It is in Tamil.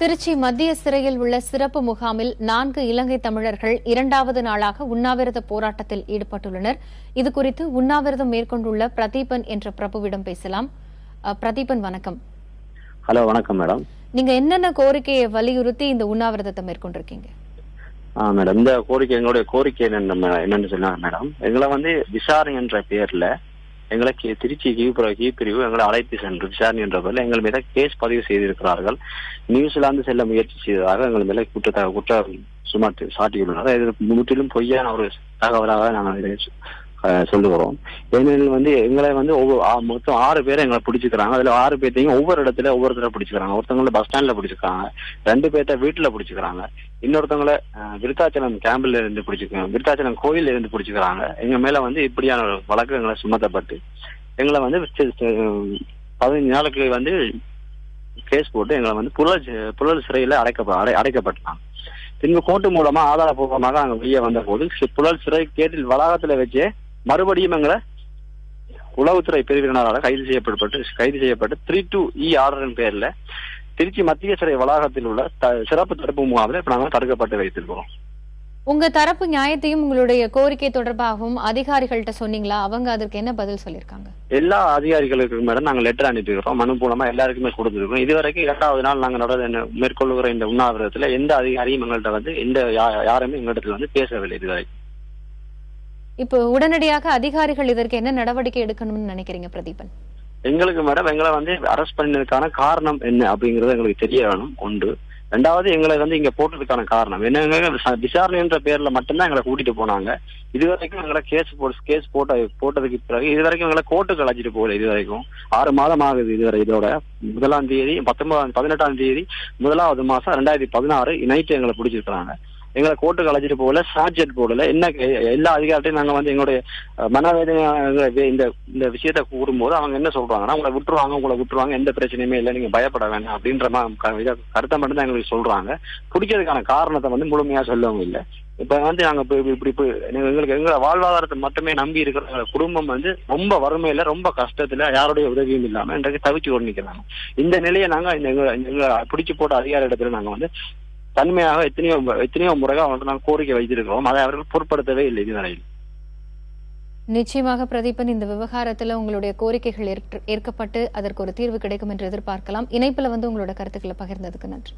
திருச்சி மத்திய சிறையில் உள்ள சிறப்பு முகாமில் 4 இலங்கை தமிழர்கள் 2வது நாளாக உண்ணாவிரத போராட்டத்தில் ஈடுபட்டுள்ளனர். இதுகுறித்து உண்ணாவிரதம் மேற்கொண்டுள்ள பிரதீபன் என்ற பிரபுவிடம் பேசலாம். பிரதீபன், வணக்கம். ஹலோ, வணக்கம் மேடம். நீங்க என்னென்ன கோரிக்கையை வலியுறுத்தி இந்த உண்ணாவிரதத்தை மேற்கொண்டிருக்கீங்க? மேடம், இந்த கோரிக்கை எங்களுடைய கோரிக்கை என்னன்னு சொன்னா மேடம், எங்களை விசாரணை என்ற பெயர்ல எங்களை திருச்சி கீழ்பிரிவு எங்களை அழைத்து சென்று விசாரணை என்ற பெயரில் எங்கள் மீது கேஸ் பதிவு செய்திருக்கிறார்கள். நியூசிலாந்து செல்ல முயற்சி செய்ததாக எங்கள் மேல குற்றம் சாட்டியுள்ளனர். இது முற்றிலும் பொய்யான ஒரு தகவலாக நாங்கள் இதை சொல்லுகிறோம். ஏனெனில் எங்களை மொத்தம் 6 பேரை எங்களை பிடிச்சிக்கிறாங்க. அதுல 6 பேர்த்தையும் ஒவ்வொரு இடத்துல ஒவ்வொருத்தர பிடிச்சிக்கிறாங்க. ஒருத்தவங்களை பஸ் ஸ்டாண்ட்ல பிடிச்சிருக்காங்க, 2 பேர்த்த வீட்டுல பிடிச்சிக்கிறாங்க, இன்னொருத்தவங்களை விருத்தாச்சலம் கேம்பில் இருந்து பிடிச்சிருக்காங்க, விருத்தாச்சலம் கோயில இருந்து பிடிச்சிக்கிறாங்க. எங்க மேல இப்படியான ஒரு வழக்கு எங்களை சுமத்தப்பட்டு எங்களை 15 நாளுக்கு கேஸ் போட்டு எங்களை புழல் சிறையில அடைக்கப்பட்டாங்க. பின்பு கோர்ட்டு மூலமா ஆதாரபூர்வமாக நாங்கள் வெளியே வந்த போது புழல் சிறை கேட்டில் வளாகத்துல வச்சே மறுபடியும் எங்களை உளவுத்துறை பிரிவினரால் கைது செய்யப்பட்டு 3-2E ஆர்டரின் பேர்ல திருச்சி மத்திய சிறை வளாகத்தில் உள்ள சிறப்பு தடுப்பு முகாமில் இப்ப நாங்கள் தடுக்கப்பட்டு வைத்திருக்கிறோம். உங்க தரப்பு நியாயத்தையும் உங்களுடைய கோரிக்கை தொடர்பாகவும் அதிகாரிகள்கிட்ட சொன்னீங்களா? அவங்க அதற்கு என்ன பதில் சொல்லியிருக்காங்க? எல்லா அதிகாரிகளுக்கு மேடம் நாங்கள் லெட்டர் அனுப்பிக்கிறோம், மனு மூலமா எல்லாருக்குமே கொடுத்துருக்கோம். இதுவரைக்கும் 2வது நாள் நாங்கள் மேற்கொள்ளுகிற இந்த உண்ணாவிரதத்துல எந்த அதிகாரியும் எங்கள்கிட்ட யாருமே எங்களிடத்துல பேசவில்லை இதுவரை. இப்போ உடனடியாக அதிகாரிகள் இதற்கு என்ன நடவடிக்கை எடுக்கணும்னு நினைக்கிறீங்க பிரதீபன்? எங்களுக்கு மேடம் எங்களை அரெஸ்ட் பண்ணதுக்கான காரணம் என்ன அப்படிங்கறது எங்களுக்கு தெரிய வேணும். 1. 2வது எங்களை இங்க போட்டதுக்கான காரணம் என்ன? விசாரணை என்ற பேர்ல மட்டும்தான் எங்களை கூட்டிட்டு போனாங்க. இதுவரைக்கும் எங்களை கேஸ் போட்டதுக்கு பிறகு இதுவரைக்கும் எங்களை கோர்ட்டுக்கு அழைச்சிட்டு போகல. இதுவரைக்கும் 6 மாதம் ஆகுது. இதுவரை இதோட 1ஆம் தேதி 18ஆம் தேதி 1வது மாசம் 2016 நைட்டு எங்களை பிடிச்சிருக்காங்க. எங்களை கோர்ட்டுக்கு அழைச்சிட்டு போகல, சார்ஜெட் போடல. என்ன எல்லா அதிகாரத்தையும் நாங்க எங்களுடைய மனவேதனை இந்த விஷயத்த கூறும்போது அவங்க என்ன சொல்றாங்கன்னா, உங்களை விட்டுருவாங்க, எந்த பிரச்சனையுமே இல்லை, நீங்க பயப்பட வேண்டாம் அப்படின்ற கருத்தை மட்டும் தான் எங்களுக்கு சொல்றாங்க. பிடிக்கிறதுக்கான காரணத்தை முழுமையா சொல்லவும் இல்லை. இப்ப நாங்க எங்களுக்கு எங்க வாழ்வாதாரத்தை மட்டுமே நம்பி இருக்கிற குடும்பம் ரொம்ப வறுமையில, ரொம்ப கஷ்டத்துல, யாருடைய உதவியும் இல்லாம இன்றைக்கு தவிச்சு கொண்டு நிக்கிறாங்க. இந்த நிலையை நாங்க பிடிச்சு போட்ட அதிகார இடத்துல நாங்க தன்மையாக எத்தனையோ முறையாக நாங்கள் கோரிக்கை வைத்திருக்கிறோம். அதை அவர்கள் பொருட்படுத்தவே இல்லை இதுவரையில். நிச்சயமாக பிரதீபன், இந்த விவகாரத்துல உங்களுடைய கோரிக்கைகள் ஏற்கப்பட்டு அதற்கு ஒரு தீர்வு கிடைக்கும் என்று எதிர்பார்க்கலாம். இணைப்புல உங்களோட கருத்துக்களை பகிர்ந்ததுக்கு நன்றி.